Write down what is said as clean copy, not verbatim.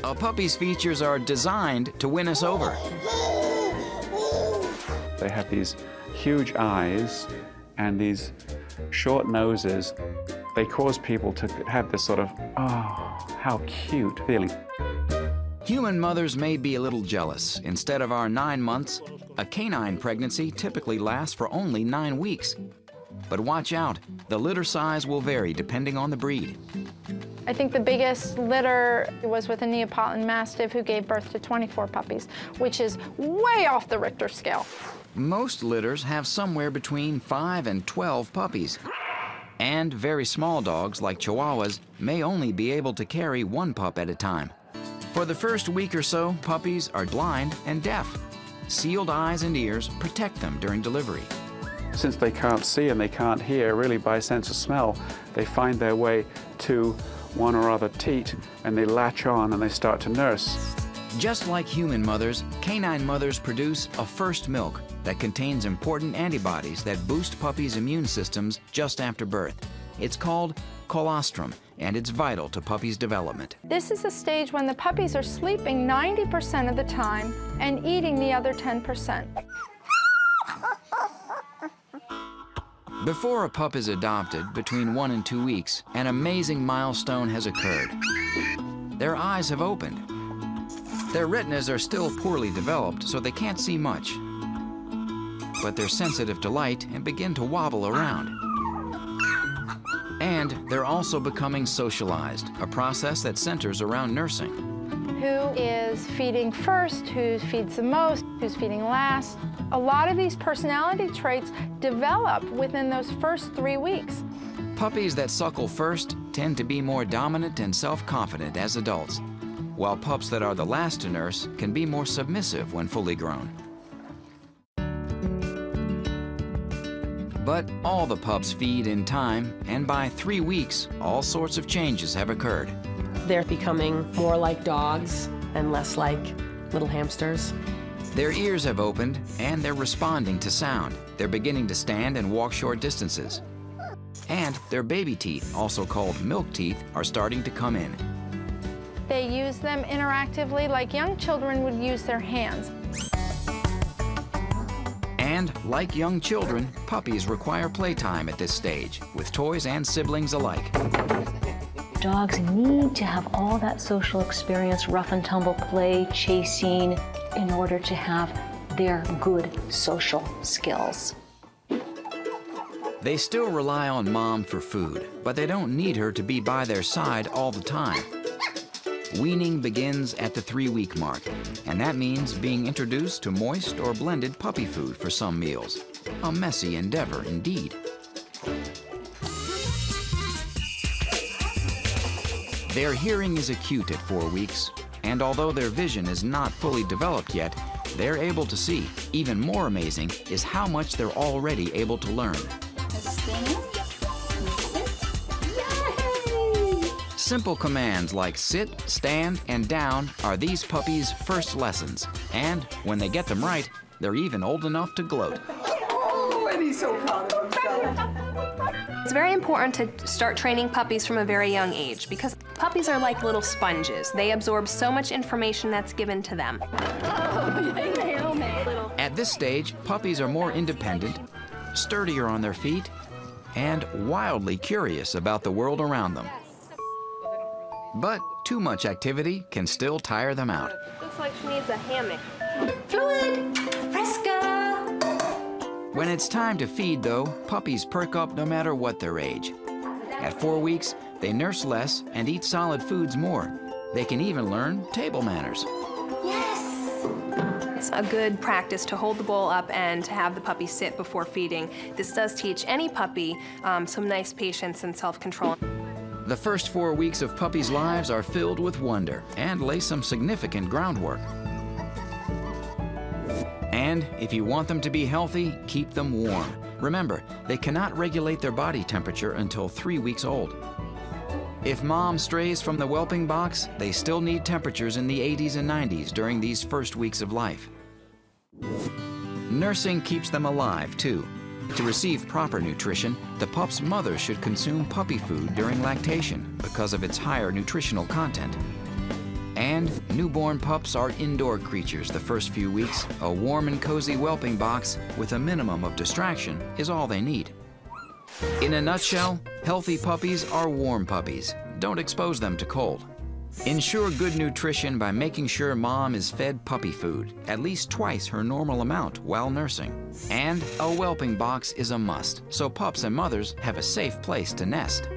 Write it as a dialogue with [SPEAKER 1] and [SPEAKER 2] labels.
[SPEAKER 1] A puppy's features are designed to win us over.
[SPEAKER 2] They have these huge eyes and these short noses. They cause people to have this sort of, oh, how cute feeling.
[SPEAKER 1] Human mothers may be a little jealous. Instead of our 9 months, a canine pregnancy typically lasts for only 9 weeks. But watch out, the litter size will vary depending on the breed.
[SPEAKER 3] I think the biggest litter was with a Neapolitan Mastiff who gave birth to 24 puppies, which is way off the Richter scale.
[SPEAKER 1] Most litters have somewhere between 5 and 12 puppies. And very small dogs, like Chihuahuas, may only be able to carry 1 pup at a time. For the first week or so, puppies are blind and deaf. Sealed eyes and ears protect them during delivery.
[SPEAKER 2] Since they can't see and they can't hear, really by sense of smell, they find their way to one or other teat and they latch on and they start to nurse.
[SPEAKER 1] Just like human mothers, canine mothers produce a first milk that contains important antibodies that boost puppies' immune systems just after birth. It's called colostrum, and it's vital to puppies' development.
[SPEAKER 3] This is a stage when the puppies are sleeping 90% of the time and eating the other 10%.
[SPEAKER 1] Before a pup is adopted, between 1 and 2 weeks, an amazing milestone has occurred. Their eyes have opened. Their retinas are still poorly developed, so they can't see much. But they're sensitive to light and begin to wobble around. And they're also becoming socialized, a process that centers around nursing.
[SPEAKER 3] Who is feeding first, who feeds the most, who's feeding last. A lot of these personality traits develop within those first 3 weeks.
[SPEAKER 1] Puppies that suckle first tend to be more dominant and self-confident as adults, while pups that are the last to nurse can be more submissive when fully grown. But all the pups feed in time, and by 3 weeks, all sorts of changes have occurred.
[SPEAKER 4] They're becoming more like dogs and less like little hamsters.
[SPEAKER 1] Their ears have opened, and they're responding to sound. They're beginning to stand and walk short distances. And their baby teeth, also called milk teeth, are starting to come in.
[SPEAKER 3] They use them interactively like young children would use their hands.
[SPEAKER 1] And like young children, puppies require playtime at this stage, with toys and siblings alike.
[SPEAKER 5] Dogs need to have all that social experience, rough and tumble play, chasing, in order to have their good social skills.
[SPEAKER 1] They still rely on mom for food, but they don't need her to be by their side all the time. Weaning begins at the 3-week mark, and that means being introduced to moist or blended puppy food for some meals. A messy endeavor indeed. Their hearing is acute at 4 weeks, and although their vision is not fully developed yet, they're able to see. Even more amazing is how much they're already able to learn. Simple commands like sit, stand, and down are these puppies' first lessons. And when they get them right, they're even old enough to gloat.
[SPEAKER 6] Oh, and he's so proud of himself.
[SPEAKER 7] It's very important to start training puppies from a very young age because puppies are like little sponges. They absorb so much information that's given to them.
[SPEAKER 1] At this stage, puppies are more independent, sturdier on their feet, and wildly curious about the world around them. But too much activity can still tire them out.
[SPEAKER 7] Looks like she needs a hammock.
[SPEAKER 5] Fluid! Fresca!
[SPEAKER 1] When it's time to feed, though, puppies perk up no matter what their age. At 4 weeks, they nurse less and eat solid foods more. They can even learn table manners.
[SPEAKER 5] Yes!
[SPEAKER 7] It's a good practice to hold the bowl up and to have the puppy sit before feeding. This does teach any puppy some nice patience and self-control.
[SPEAKER 1] The first 4 weeks of puppies' lives are filled with wonder and lay some significant groundwork. And if you want them to be healthy, keep them warm. Remember, they cannot regulate their body temperature until 3 weeks old. If mom strays from the whelping box, they still need temperatures in the 80s and 90s during these first weeks of life. Nursing keeps them alive, too. To receive proper nutrition, the pup's mother should consume puppy food during lactation because of its higher nutritional content. And newborn pups are indoor creatures the first few weeks. A warm and cozy whelping box with a minimum of distraction is all they need. In a nutshell, healthy puppies are warm puppies. Don't expose them to cold. Ensure good nutrition by making sure mom is fed puppy food, at least twice her normal amount while nursing. And a whelping box is a must, so pups and mothers have a safe place to nest.